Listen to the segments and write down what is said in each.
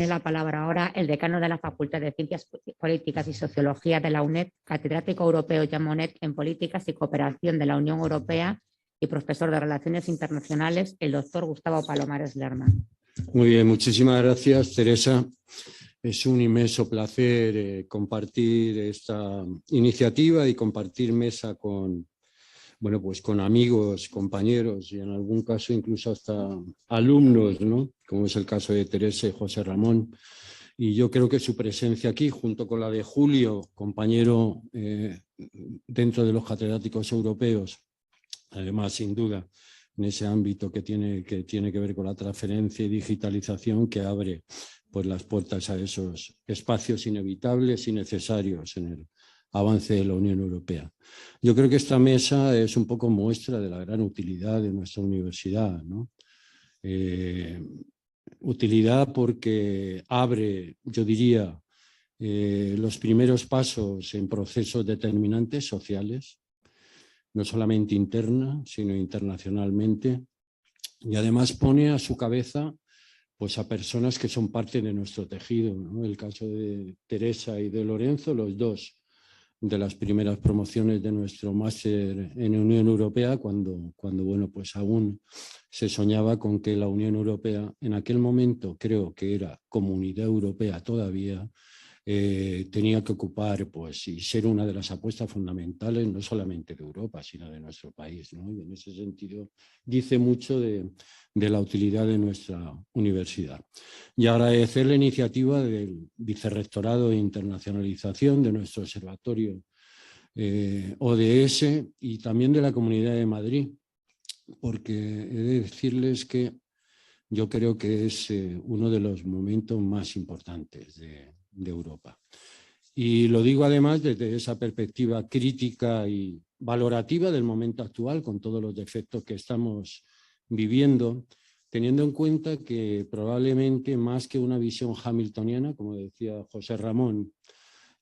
Tiene la palabra ahora el decano de la Facultad de Ciencias Políticas y Sociología de la UNED, catedrático europeo Jean Monnet en Políticas y Cooperación de la Unión Europea y profesor de Relaciones Internacionales, el doctor Gustavo Palomares Lerma. Muy bien, muchísimas gracias, Teresa. Es un inmenso placer compartir esta iniciativa y compartir mesa con, bueno, pues con amigos, compañeros y en algún caso incluso hasta alumnos, ¿no? Como es el caso de Teresa y José Ramón. Y yo creo que su presencia aquí, junto con la de Julio, compañero dentro de los catedráticos europeos, además, sin duda, en ese ámbito que tiene que ver con la transferencia y digitalización, que abre pues, las puertas a esos espacios inevitables y necesarios en el avance de la Unión Europea. Yo creo que esta mesa es un poco muestra de la gran utilidad de nuestra universidad, ¿no? Utilidad porque abre, yo diría, los primeros pasos en procesos determinantes sociales, no solamente interna, sino internacionalmente, y además pone a su cabeza pues, a personas que son parte de nuestro tejido, ¿no? El caso de Teresa y de Lorenzo, los dos de las primeras promociones de nuestro máster en Unión Europea, cuando bueno, pues aún se soñaba con que la Unión Europea, en aquel momento creo que era Comunidad Europea todavía, tenía que ocupar pues, y ser una de las apuestas fundamentales, no solamente de Europa, sino de nuestro país, ¿no? Y en ese sentido dice mucho de la utilidad de nuestra universidad. Y agradecer la iniciativa del Vicerrectorado de Internacionalización de nuestro observatorio ODS y también de la Comunidad de Madrid, porque he de decirles que yo creo que es uno de los momentos más importantes de Europa. Y lo digo además desde esa perspectiva crítica y valorativa del momento actual, con todos los defectos que estamos viviendo, teniendo en cuenta que probablemente más que una visión hamiltoniana, como decía José Ramón,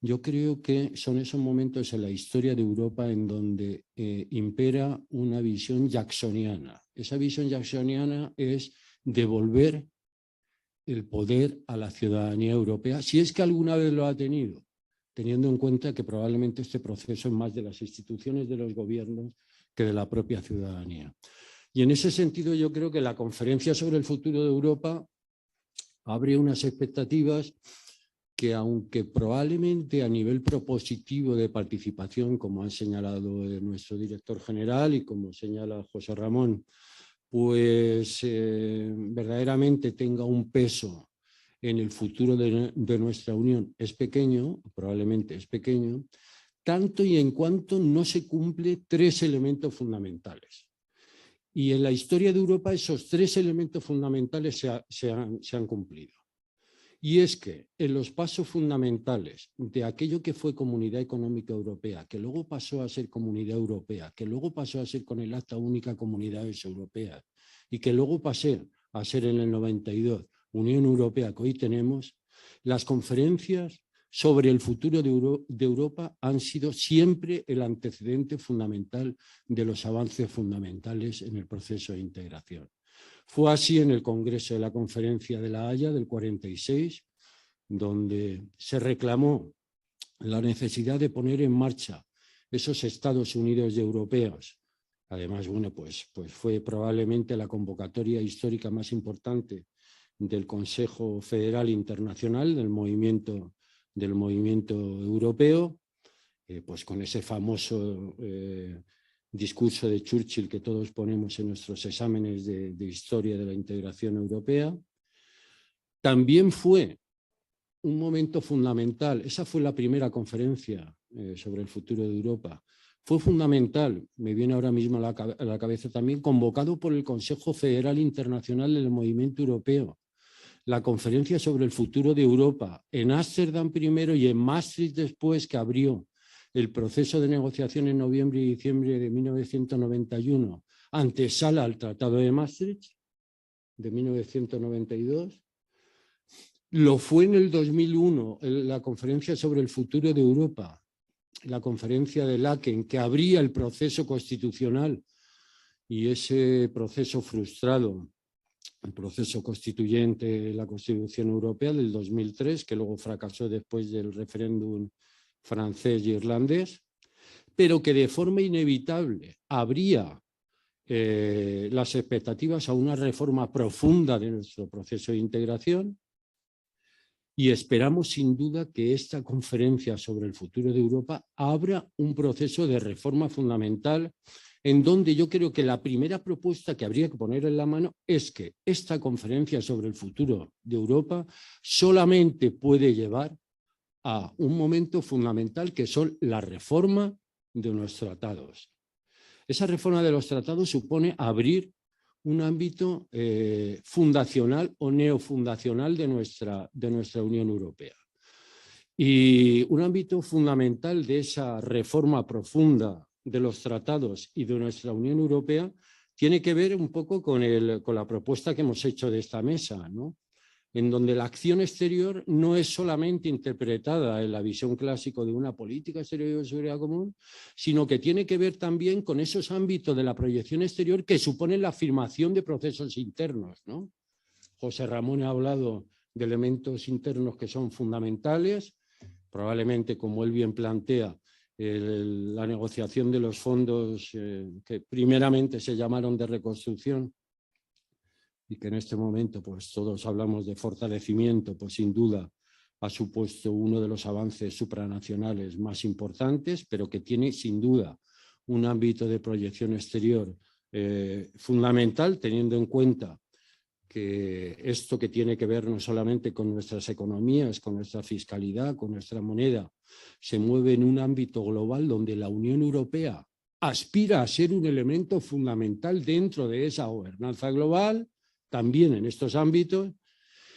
yo creo que son esos momentos en la historia de Europa en donde impera una visión jacksoniana. Esa visión jacksoniana es devolver el poder a la ciudadanía europea, si es que alguna vez lo ha tenido, teniendo en cuenta que probablemente este proceso es más de las instituciones de los gobiernos que de la propia ciudadanía. Y en ese sentido yo creo que la conferencia sobre el futuro de Europa abre unas expectativas que, aunque probablemente a nivel propositivo de participación, como ha señalado nuestro director general y como señala José Ramón, pues verdaderamente tenga un peso en el futuro de nuestra Unión, es pequeño, probablemente es pequeño, tanto y en cuanto no se cumple tres elementos fundamentales. Y en la historia de Europa esos tres elementos fundamentales se han cumplido. Y es que en los pasos fundamentales de aquello que fue Comunidad Económica Europea, que luego pasó a ser Comunidad Europea, que luego pasó a ser con el Acta Única Comunidades Europeas y que luego pasó a ser en el 92 Unión Europea que hoy tenemos, las conferencias sobre el futuro de Europa han sido siempre el antecedente fundamental de los avances fundamentales en el proceso de integración. Fue así en el Congreso de la Conferencia de La Haya del 46, donde se reclamó la necesidad de poner en marcha esos Estados Unidos europeos. Además, bueno, pues fue probablemente la convocatoria histórica más importante del Consejo Federal Internacional del movimiento europeo, pues con ese famoso discurso de Churchill que todos ponemos en nuestros exámenes de historia de la integración europea. También fue un momento fundamental, esa fue la primera conferencia sobre el futuro de Europa, fue fundamental, me viene ahora mismo a la cabeza también, convocado por el Consejo Federal Internacional del Movimiento Europeo, la conferencia sobre el futuro de Europa, en Ámsterdam primero y en Maastricht después, que abrió el proceso de negociación en noviembre y diciembre de 1991, antesala al Tratado de Maastricht de 1992. Lo fue en el 2001, la conferencia sobre el futuro de Europa, la conferencia de Laeken, que abría el proceso constitucional y ese proceso frustrado el proceso constituyente, la Constitución Europea del 2003, que luego fracasó después del referéndum francés y irlandés, pero que de forma inevitable habría las expectativas a una reforma profunda de nuestro proceso de integración, y esperamos sin duda que esta conferencia sobre el futuro de Europa abra un proceso de reforma fundamental, en donde yo creo que la primera propuesta que habría que poner en la mano es que esta conferencia sobre el futuro de Europa solamente puede llevar a un momento fundamental, que son la reforma de los tratados. Esa reforma de los tratados supone abrir un ámbito fundacional o neofundacional de nuestra Unión Europea. Y un ámbito fundamental de esa reforma profunda de los tratados y de nuestra Unión Europea tiene que ver un poco con la propuesta que hemos hecho de esta mesa, ¿no? En donde la acción exterior no es solamente interpretada en la visión clásica de una política exterior de seguridad común, sino que tiene que ver también con esos ámbitos de la proyección exterior que suponen la afirmación de procesos internos, ¿no? José Ramón ha hablado de elementos internos que son fundamentales, probablemente, como él bien plantea, la negociación de los fondos que primeramente se llamaron de reconstrucción, y que en este momento pues todos hablamos de fortalecimiento, pues sin duda ha supuesto uno de los avances supranacionales más importantes, pero que tiene sin duda un ámbito de proyección exterior fundamental, teniendo en cuenta que esto que tiene que ver no solamente con nuestras economías, con nuestra fiscalidad, con nuestra moneda, se mueve en un ámbito global donde la Unión Europea aspira a ser un elemento fundamental dentro de esa gobernanza global, también en estos ámbitos,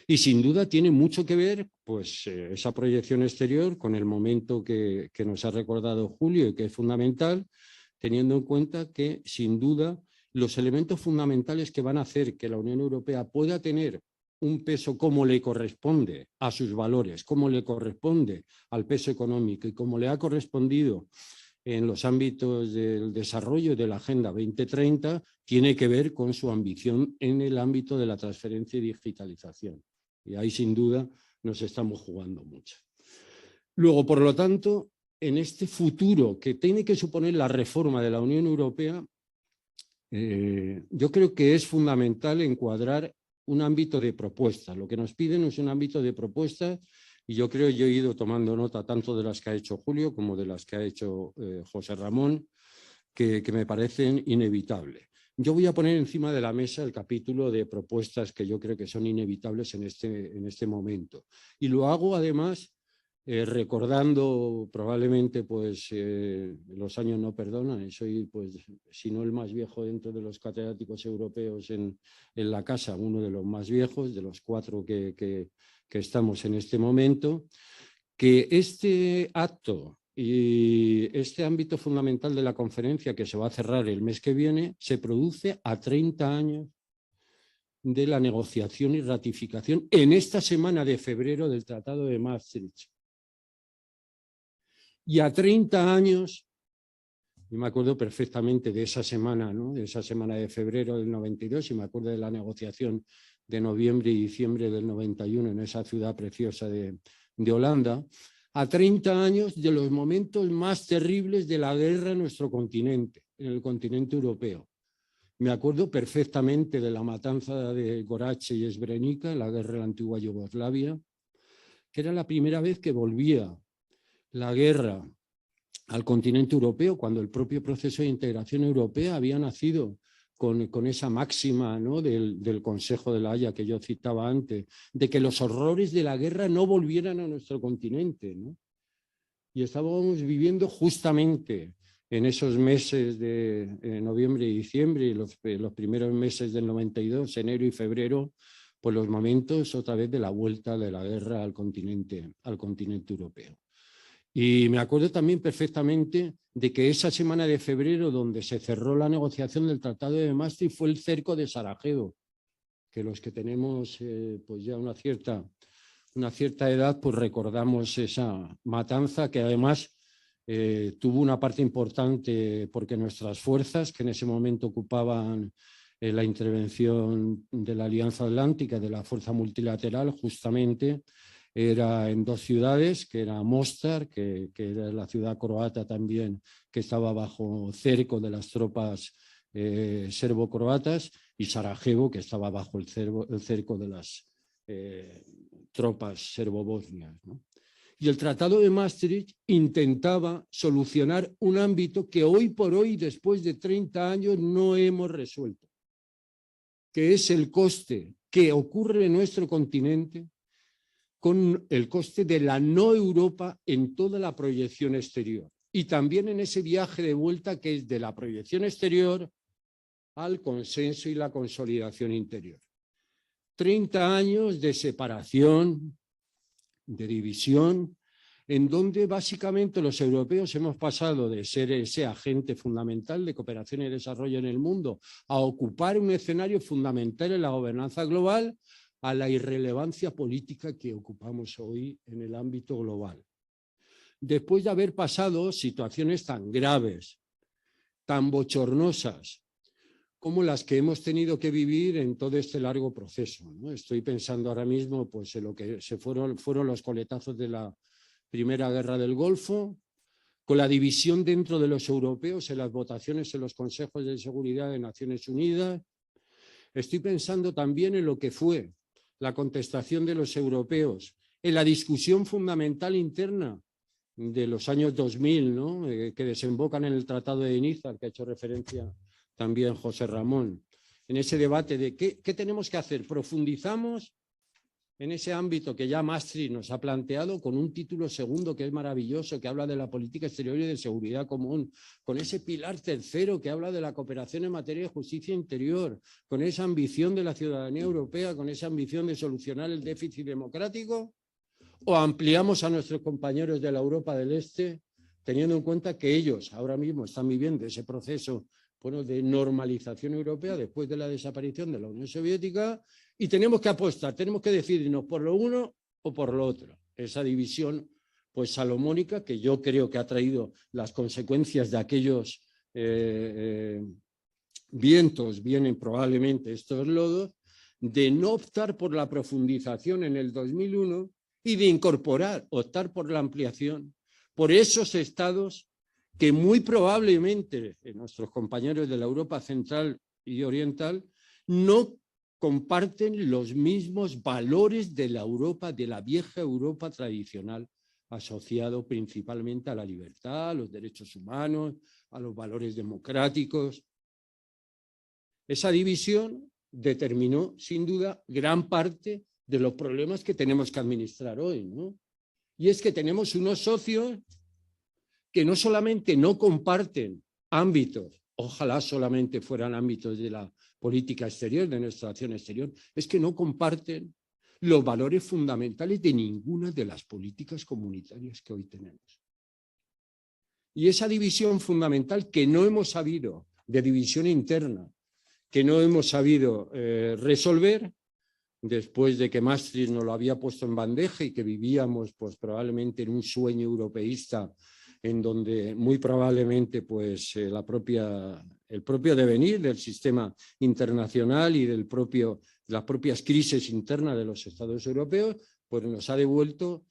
y sin duda tiene mucho que ver pues, esa proyección exterior con el momento que nos ha recordado Julio y que es fundamental, teniendo en cuenta que sin duda los elementos fundamentales que van a hacer que la Unión Europea pueda tener un peso como le corresponde a sus valores, como le corresponde al peso económico y como le ha correspondido en los ámbitos del desarrollo de la Agenda 2030, tiene que ver con su ambición en el ámbito de la transferencia y digitalización. Y ahí sin duda nos estamos jugando mucho. Luego, por lo tanto, en este futuro que tiene que suponer la reforma de la Unión Europea, yo creo que es fundamental encuadrar un ámbito de propuestas. Lo que nos piden es un ámbito de propuestas, y yo creo, yo he ido tomando nota tanto de las que ha hecho Julio como de las que ha hecho José Ramón, que me parecen inevitables. Yo voy a poner encima de la mesa el capítulo de propuestas que yo creo que son inevitables en este momento. Y lo hago además recordando probablemente, pues los años no perdonan, y soy, pues, si no el más viejo dentro de los catedráticos europeos en la casa, uno de los más viejos, de los 4 que estamos en este momento, que este acto y este ámbito fundamental de la conferencia, que se va a cerrar el mes que viene, se produce a 30 años de la negociación y ratificación en esta semana de febrero del Tratado de Maastricht. Y a 30 años, yo me acuerdo perfectamente de esa semana, ¿no? De esa semana de febrero del 92, y me acuerdo de la negociación de noviembre y diciembre del 91 en esa ciudad preciosa de Holanda, a 30 años de los momentos más terribles de la guerra en nuestro continente, en el continente europeo. Me acuerdo perfectamente de la matanza de Gorache y Srebrenica, la guerra de la antigua Yugoslavia, que era la primera vez que volvía la guerra al continente europeo, cuando el propio proceso de integración europea había nacido con esa máxima, ¿no? del Consejo de la Haya que yo citaba antes, de que los horrores de la guerra no volvieran a nuestro continente, ¿no? Y estábamos viviendo justamente en esos meses de noviembre y diciembre, y los primeros meses del 92, enero y febrero, pues los momentos otra vez de la vuelta de la guerra al continente europeo. Y me acuerdo también perfectamente de que esa semana de febrero, donde se cerró la negociación del Tratado de Maastricht, fue el cerco de Sarajevo, que los que tenemos pues ya una cierta edad, pues recordamos esa matanza, que además tuvo una parte importante porque nuestras fuerzas, que en ese momento ocupaban la intervención de la Alianza Atlántica, de la Fuerza Multilateral, justamente era en dos ciudades, que era Mostar, que era la ciudad croata también, que estaba bajo cerco de las tropas serbo-croatas, y Sarajevo, que estaba bajo el cerco de las tropas serbo-bosnias, ¿no? Y el Tratado de Maastricht intentaba solucionar un ámbito que hoy por hoy, después de 30 años, no hemos resuelto, que es el coste que ocurre en nuestro continente con el coste de la no Europa en toda la proyección exterior. Y también en ese viaje de vuelta que es de la proyección exterior al consenso y la consolidación interior. 30 años de separación, de división, en donde básicamente los europeos hemos pasado de ser ese agente fundamental de cooperación y desarrollo en el mundo a ocupar un escenario fundamental en la gobernanza global, a la irrelevancia política que ocupamos hoy en el ámbito global. Después de haber pasado situaciones tan graves, tan bochornosas, como las que hemos tenido que vivir en todo este largo proceso, ¿no? Estoy pensando ahora mismo pues, en lo que fueron los coletazos de la Primera Guerra del Golfo, con la división dentro de los europeos en las votaciones en los consejos de seguridad de Naciones Unidas. Estoy pensando también en lo que fue la contestación de los europeos, en la discusión fundamental interna de los años 2000, ¿no? Que desembocan en el Tratado de Niza, al que ha hecho referencia también José Ramón, en ese debate de qué tenemos que hacer. Profundizamos en ese ámbito que ya Maastricht nos ha planteado, con un título segundo que es maravilloso, que habla de la política exterior y de seguridad común, con ese pilar tercero que habla de la cooperación en materia de justicia interior, con esa ambición de la ciudadanía europea, con esa ambición de solucionar el déficit democrático, o ampliamos a nuestros compañeros de la Europa del Este, teniendo en cuenta que ellos ahora mismo están viviendo ese proceso, bueno, de normalización europea después de la desaparición de la Unión Soviética, y tenemos que apostar, tenemos que decidirnos por lo uno o por lo otro. Esa división pues salomónica, que yo creo que ha traído las consecuencias de aquellos vientos, vienen probablemente estos lodos, de no optar por la profundización en el 2001 y de optar por la ampliación, por esos estados que muy probablemente nuestros compañeros de la Europa Central y Oriental no comparten los mismos valores de la Europa, de la vieja Europa tradicional, asociado principalmente a la libertad, a los derechos humanos, a los valores democráticos. Esa división determinó, sin duda, gran parte de los problemas que tenemos que administrar hoy, ¿no? Y es que tenemos unos socios que no solamente no comparten ámbitos, ojalá solamente fueran ámbitos de la política exterior, de nuestra acción exterior, es que no comparten los valores fundamentales de ninguna de las políticas comunitarias que hoy tenemos. Y esa división fundamental que no hemos sabido, de división interna, que no hemos sabido resolver, después de que Maastricht nos lo había puesto en bandeja y que vivíamos pues, probablemente en un sueño europeísta en donde muy probablemente pues, el propio devenir del sistema internacional y las propias crisis internas de los estados europeos pues, nos ha vuelto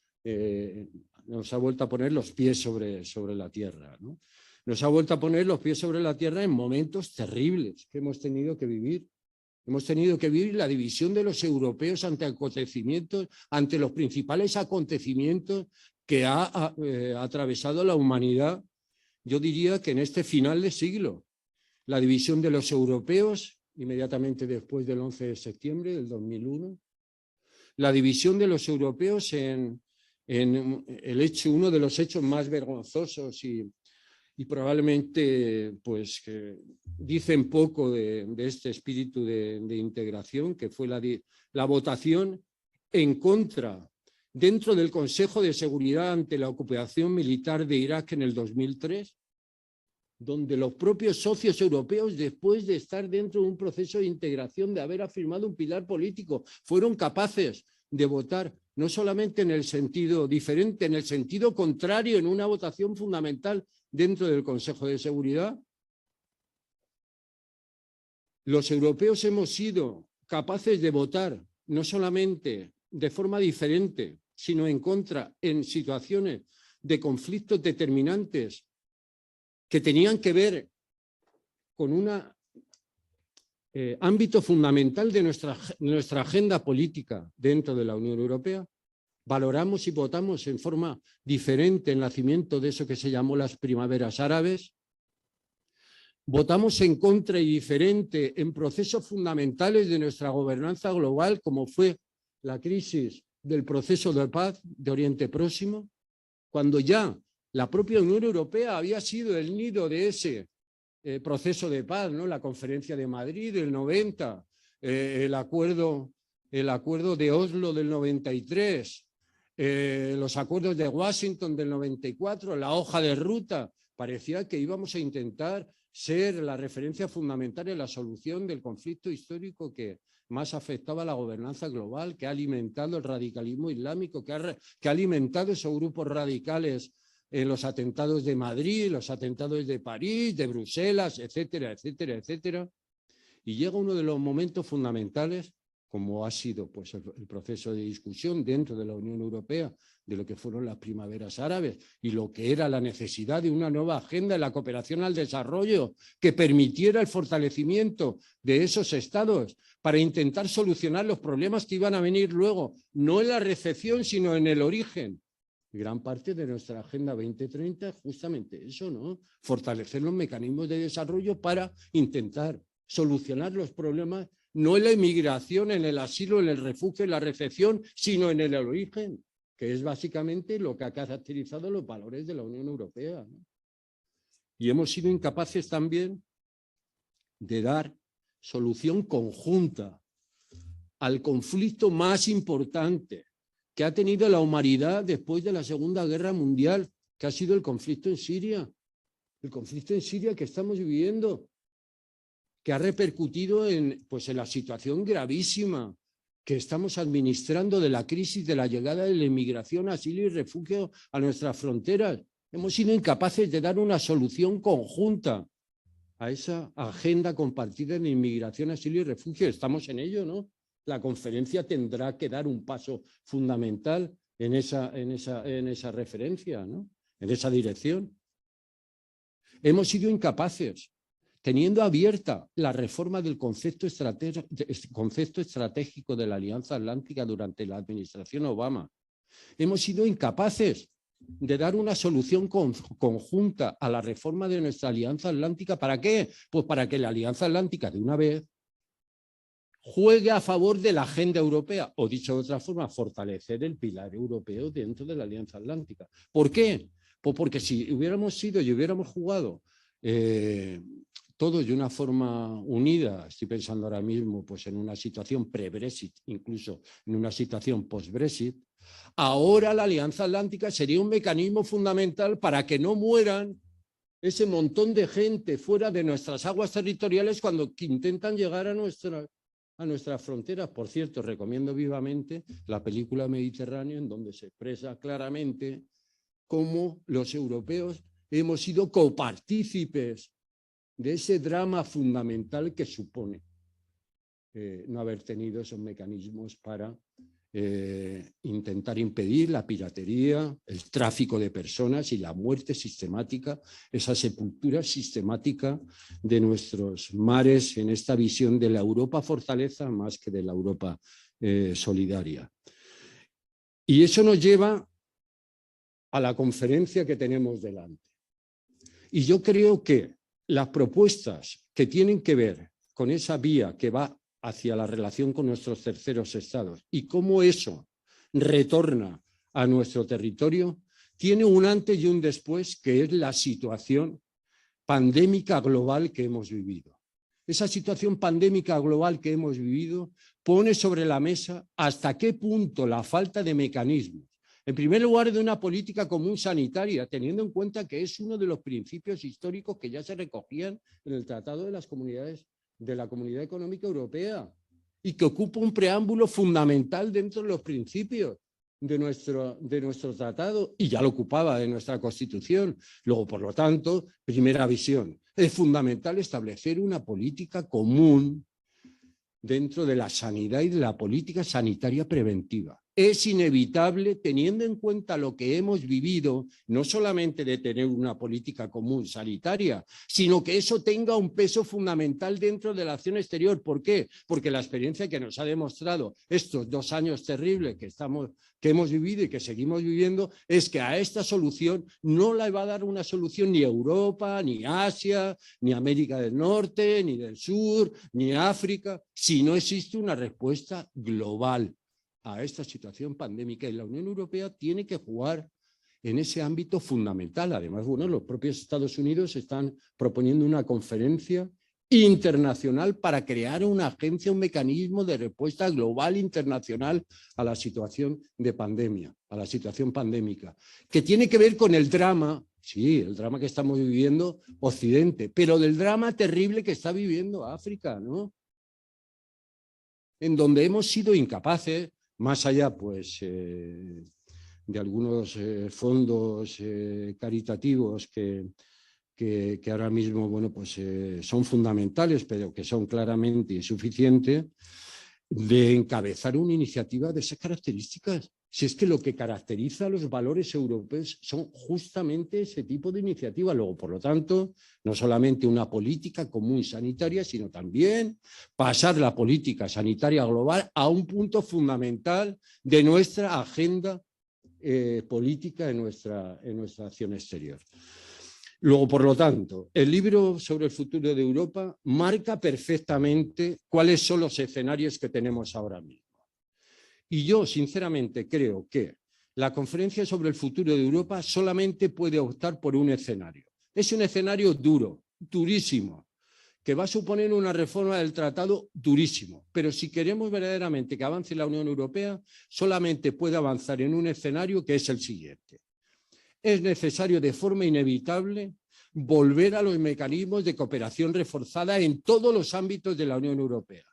a poner los pies sobre la tierra, ¿no? Nos ha vuelto a poner los pies sobre la tierra en momentos terribles que hemos tenido que vivir. Hemos tenido que vivir la división de los europeos ante los principales acontecimientos que ha atravesado la humanidad, yo diría que en este final de siglo. La división de los europeos, inmediatamente después del 11 de septiembre del 2001. La división de los europeos en uno de los hechos más vergonzosos y probablemente pues, que dicen poco de este espíritu de integración, que fue la votación en contra dentro del Consejo de Seguridad ante la ocupación militar de Irak en el 2003, donde los propios socios europeos, después de estar dentro de un proceso de integración, de haber afirmado un pilar político, fueron capaces de votar no solamente en el sentido diferente, en el sentido contrario, en una votación fundamental dentro del Consejo de Seguridad. los europeos hemos sido capaces de votar no solamente de forma diferente, sino en contra en situaciones de conflictos determinantes que tenían que ver con un ámbito fundamental de nuestra agenda política dentro de la Unión Europea, valoramos y votamos en forma diferente el nacimiento de eso que se llamó las primaveras árabes, votamos en contra y diferente en procesos fundamentales de nuestra gobernanza global, como fue la crisis del proceso de paz de Oriente Próximo, cuando ya la propia Unión Europea había sido el nido de ese proceso de paz, ¿no? La Conferencia de Madrid del 90, el acuerdo de Oslo del 93, los acuerdos de Washington del 94, la hoja de ruta. Parecía que íbamos a intentar ser la referencia fundamental en la solución del conflicto histórico que más afectaba a la gobernanza global, que ha alimentado el radicalismo islámico, que ha alimentado esos grupos radicales en los atentados de Madrid, los atentados de París, de Bruselas, etcétera, etcétera, etcétera. Y llega uno de los momentos fundamentales, como ha sido pues, el proceso de discusión dentro de la Unión Europea de lo que fueron las primaveras árabes y lo que era la necesidad de una nueva agenda en la cooperación al desarrollo que permitiera el fortalecimiento de esos estados para intentar solucionar los problemas que iban a venir luego, no en la recepción, sino en el origen. Gran parte de nuestra Agenda 2030 es justamente eso, ¿no? Fortalecer los mecanismos de desarrollo para intentar solucionar los problemas, no en la inmigración, en el asilo, en el refugio, en la recepción, sino en el origen, que es básicamente lo que ha caracterizado los valores de la Unión Europea, ¿no? Y hemos sido incapaces también de dar solución conjunta al conflicto más importante que ha tenido la humanidad después de la Segunda Guerra Mundial, que ha sido el conflicto en Siria. El conflicto en Siria que estamos viviendo, que ha repercutido en la situación gravísima que estamos administrando de la crisis de la llegada de la inmigración, asilo y refugio a nuestras fronteras. Hemos sido incapaces de dar una solución conjunta a esa agenda compartida de inmigración, asilo y refugio. Estamos en ello, ¿no? La conferencia tendrá que dar un paso fundamental en esa referencia, ¿no? En esa dirección. Hemos sido incapaces, teniendo abierta la reforma del concepto estratégico de la Alianza Atlántica durante la administración Obama. Hemos sido incapaces de dar una solución conjunta a la reforma de nuestra Alianza Atlántica. ¿Para qué? Pues para que la Alianza Atlántica, de una vez, juegue a favor de la agenda europea, o dicho de otra forma, fortalecer el pilar europeo dentro de la Alianza Atlántica. ¿Por qué? Pues porque si hubiéramos sido y hubiéramos jugado todos de una forma unida, estoy pensando ahora mismo pues, en una situación pre-Brexit, incluso en una situación post-Brexit, ahora la Alianza Atlántica sería un mecanismo fundamental para que no mueran ese montón de gente fuera de nuestras aguas territoriales cuando intentan llegar a nuestras fronteras. Por cierto, recomiendo vivamente la película Mediterráneo, en donde se expresa claramente cómo los europeos hemos sido copartícipes de ese drama fundamental que supone no haber tenido esos mecanismos para intentar impedir la piratería, el tráfico de personas y la muerte sistemática, esa sepultura sistemática de nuestros mares en esta visión de la Europa fortaleza más que de la Europa solidaria. Y eso nos lleva a la conferencia que tenemos delante. Y yo creo que las propuestas que tienen que ver con esa vía que va hacia la relación con nuestros terceros estados y cómo eso retorna a nuestro territorio, tiene un antes y un después, que es la situación pandémica global que hemos vivido. Esa situación pandémica global que hemos vivido pone sobre la mesa hasta qué punto la falta de mecanismos, en primer lugar, de una política común sanitaria, teniendo en cuenta que es uno de los principios históricos que ya se recogían en el Tratado de las Comunidades de la Comunidad Económica Europea y que ocupa un preámbulo fundamental dentro de los principios. de nuestro tratado y ya lo ocupaba de nuestra Constitución. Luego, por lo tanto, primera visión, es fundamental establecer una política común dentro de la sanidad y de la política sanitaria preventiva. Es inevitable, teniendo en cuenta lo que hemos vivido, no solamente de tener una política común sanitaria, sino que eso tenga un peso fundamental dentro de la acción exterior. ¿Por qué? Porque la experiencia que nos ha demostrado estos 2 años terribles que hemos vivido y que seguimos viviendo es que a esta solución no le va a dar una solución ni Europa, ni Asia, ni América del Norte, ni del Sur, ni África, si no existe una respuesta global a esta situación pandémica, y la Unión Europea tiene que jugar en ese ámbito fundamental. Además, bueno, los propios Estados Unidos están proponiendo una conferencia internacional para crear una agencia, un mecanismo de respuesta global internacional a la situación de pandemia, a la situación pandémica, que tiene que ver con el drama, sí, el drama que estamos viviendo Occidente, pero del drama terrible que está viviendo África, ¿no? En donde hemos sido incapaces, más allá pues de algunos fondos caritativos que ahora mismo bueno, pues, son fundamentales, pero que son claramente insuficientes, de encabezar una iniciativa de esas características. Si es que lo que caracteriza a los valores europeos son justamente ese tipo de iniciativa. Luego, por lo tanto, no solamente una política común sanitaria, sino también pasar la política sanitaria global a un punto fundamental de nuestra agenda política en nuestra acción exterior. Luego, por lo tanto, el libro sobre el futuro de Europa marca perfectamente cuáles son los escenarios que tenemos ahora mismo. Y yo, sinceramente, creo que la conferencia sobre el futuro de Europa solamente puede optar por un escenario. Es un escenario duro, durísimo, que va a suponer una reforma del tratado durísimo. Pero si queremos verdaderamente que avance la Unión Europea, solamente puede avanzar en un escenario que es el siguiente. Es necesario de forma inevitable volver a los mecanismos de cooperación reforzada en todos los ámbitos de la Unión Europea,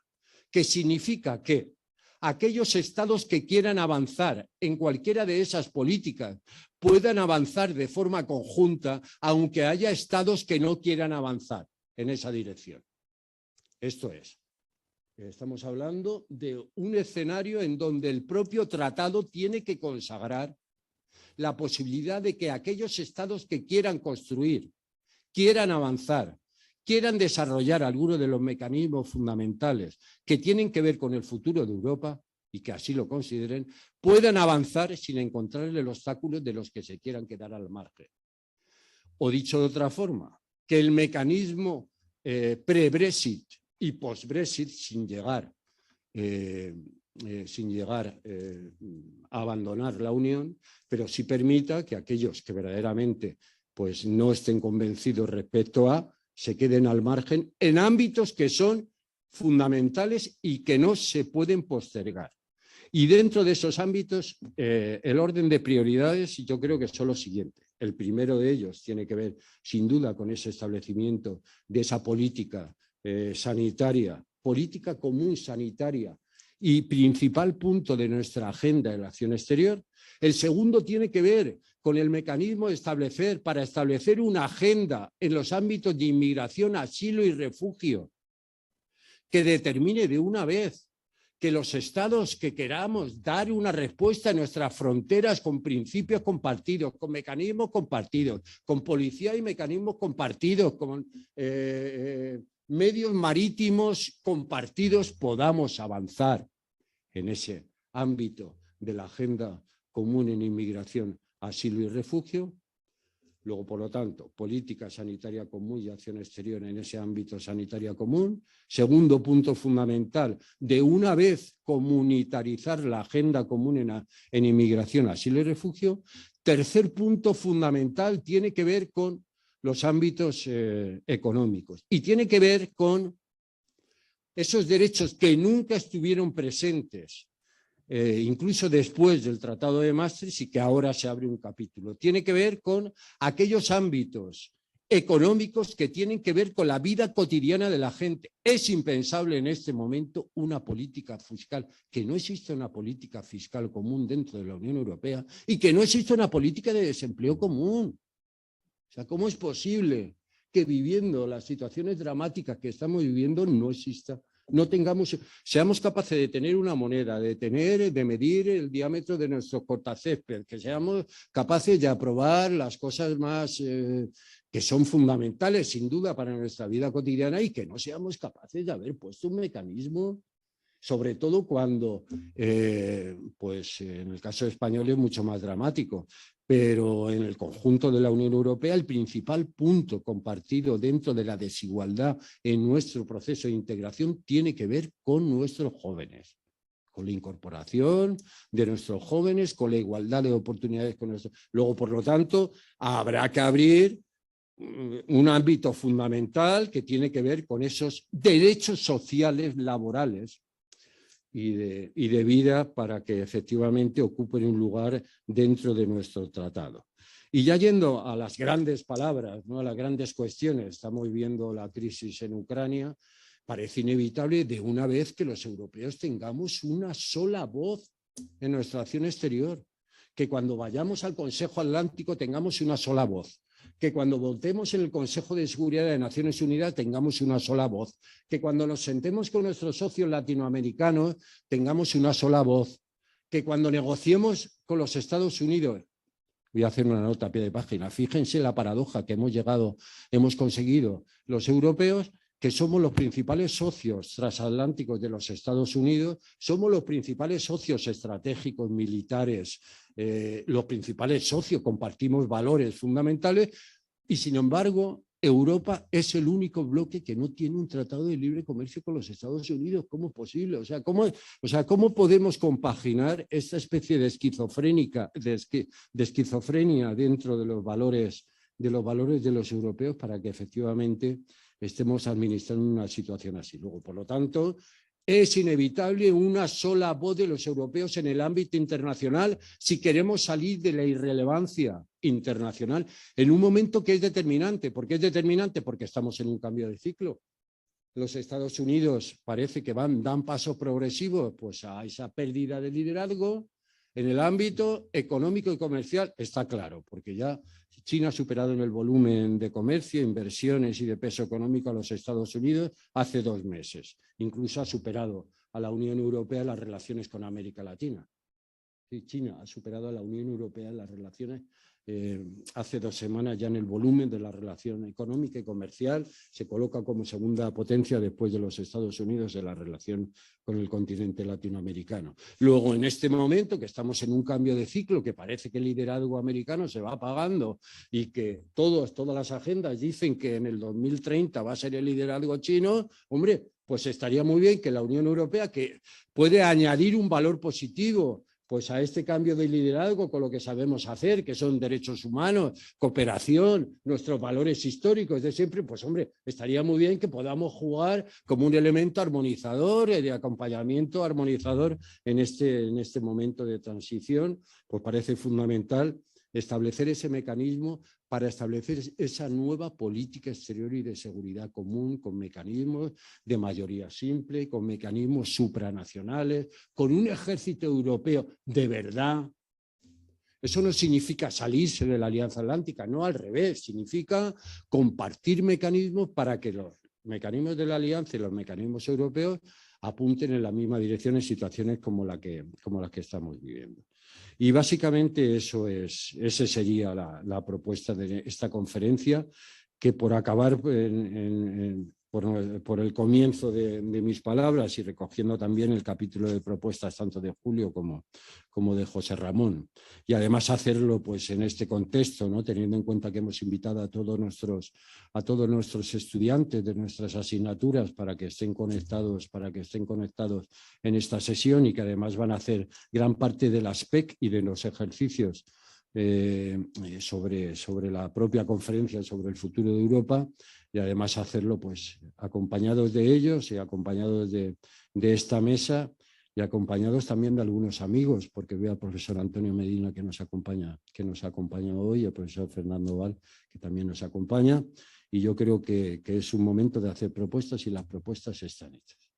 que significa que aquellos estados que quieran avanzar en cualquiera de esas políticas puedan avanzar de forma conjunta, aunque haya estados que no quieran avanzar en esa dirección. Esto es, estamos hablando de un escenario en donde el propio tratado tiene que consagrar la posibilidad de que aquellos estados que quieran construir, quieran avanzar, quieran desarrollar algunos de los mecanismos fundamentales que tienen que ver con el futuro de Europa y que así lo consideren, puedan avanzar sin encontrarle los obstáculos de los que se quieran quedar al margen. O dicho de otra forma, que el mecanismo pre-Brexit y post-Brexit, sin llegar a abandonar la Unión, pero sí permita que aquellos que verdaderamente pues, no estén convencidos respecto a, se queden al margen en ámbitos que son fundamentales y que no se pueden postergar. Y dentro de esos ámbitos, el orden de prioridades yo creo que son los siguientes. El primero de ellos tiene que ver, sin duda, con ese establecimiento de esa política sanitaria, política común sanitaria y principal punto de nuestra agenda de la acción exterior. El segundo tiene que ver con el mecanismo para establecer una agenda en los ámbitos de inmigración, asilo y refugio que determine de una vez que los estados que queramos dar una respuesta a nuestras fronteras con principios compartidos, con mecanismos compartidos, con policía y mecanismos compartidos, con medios marítimos compartidos, podamos avanzar en ese ámbito de la agenda común en inmigración, asilo y refugio. Luego, por lo tanto, política sanitaria común y acción exterior en ese ámbito sanitaria común. Segundo punto fundamental, de una vez comunitarizar la agenda común en inmigración, asilo y refugio. Tercer punto fundamental tiene que ver con los ámbitos económicos y tiene que ver con esos derechos que nunca estuvieron presentes incluso después del Tratado de Maastricht y que ahora se abre un capítulo. Tiene que ver con aquellos ámbitos económicos que tienen que ver con la vida cotidiana de la gente. Es impensable en este momento una política fiscal, que no existe una política fiscal común dentro de la Unión Europea y que no existe una política de desempleo común. O sea, ¿cómo es posible que viviendo las situaciones dramáticas que estamos viviendo no exista, seamos capaces de tener una moneda, de medir el diámetro de nuestro cortacésped, que seamos capaces de aprobar las cosas más que son fundamentales, sin duda, para nuestra vida cotidiana, y que no seamos capaces de haber puesto un mecanismo, sobre todo cuando, pues en el caso español es mucho más dramático, pero en el conjunto de la Unión Europea el principal punto compartido dentro de la desigualdad en nuestro proceso de integración tiene que ver con nuestros jóvenes, con la incorporación de nuestros jóvenes, con la igualdad de oportunidades con nuestros. Luego, por lo tanto, habrá que abrir un ámbito fundamental que tiene que ver con esos derechos sociales laborales y de vida para que efectivamente ocupen un lugar dentro de nuestro tratado. Y ya yendo a las grandes palabras, ¿no?, a las grandes cuestiones, estamos viendo la crisis en Ucrania, parece inevitable de una vez que los europeos tengamos una sola voz en nuestra acción exterior, que cuando vayamos al Consejo Atlántico tengamos una sola voz, que cuando votemos en el Consejo de Seguridad de Naciones Unidas tengamos una sola voz, que cuando nos sentemos con nuestros socios latinoamericanos tengamos una sola voz, que cuando negociemos con los Estados Unidos, voy a hacer una nota a pie de página, fíjense la paradoja que hemos conseguido los europeos, que somos los principales socios transatlánticos de los Estados Unidos, somos los principales socios estratégicos militares, los principales socios, compartimos valores fundamentales y, sin embargo, Europa es el único bloque que no tiene un tratado de libre comercio con los Estados Unidos. ¿Cómo es posible? ¿Cómo podemos compaginar esta especie de esquizofrenia dentro de los valores de los europeos para que efectivamente estemos administrando una situación así? Luego, por lo tanto, es inevitable una sola voz de los europeos en el ámbito internacional si queremos salir de la irrelevancia internacional en un momento que es determinante. ¿Por qué es determinante? Porque estamos en un cambio de ciclo. Los Estados Unidos parece que dan pasos progresivos pues, a esa pérdida de liderazgo. En el ámbito económico y comercial está claro, porque ya China ha superado en el volumen de comercio, inversiones y de peso económico a los Estados Unidos hace 2 meses. Incluso ha superado a la Unión Europea en las relaciones con América Latina. Sí, China ha superado a la Unión Europea en las relaciones hace 2 semanas ya en el volumen de la relación económica y comercial. Se coloca como segunda potencia después de los Estados Unidos en la relación con el continente latinoamericano. Luego, en este momento que estamos en un cambio de ciclo, que parece que el liderazgo americano se va apagando y que todas las agendas dicen que en el 2030 va a ser el liderazgo chino, hombre, pues estaría muy bien que la Unión Europea, que puede añadir un valor positivo pues a este cambio de liderazgo con lo que sabemos hacer, que son derechos humanos, cooperación, nuestros valores históricos de siempre, pues hombre, estaría muy bien que podamos jugar como un elemento armonizador, de acompañamiento armonizador en este momento de transición. Pues parece fundamental establecer ese mecanismo para establecer esa nueva política exterior y de seguridad común, con mecanismos de mayoría simple, con mecanismos supranacionales, con un ejército europeo de verdad. Eso no significa salirse de la Alianza Atlántica, no, al revés, significa compartir mecanismos para que los mecanismos de la Alianza y los mecanismos europeos apunten en la misma dirección en situaciones como las que estamos viviendo. Y básicamente esa sería la propuesta de esta conferencia, que por acabar por el comienzo de mis palabras y recogiendo también el capítulo de propuestas tanto de Julio como de José Ramón, y además hacerlo pues en este contexto, ¿no?, teniendo en cuenta que hemos invitado a todos nuestros estudiantes de nuestras asignaturas para que estén conectados en esta sesión, y que además van a hacer gran parte de las PEC y de los ejercicios sobre la propia conferencia sobre el futuro de Europa, y además hacerlo pues acompañados de ellos y acompañados de esta mesa, y acompañados también de algunos amigos, porque veo al profesor Antonio Medina que nos acompaña hoy, el profesor Fernando Val que también nos acompaña, y yo creo que es un momento de hacer propuestas y las propuestas están hechas.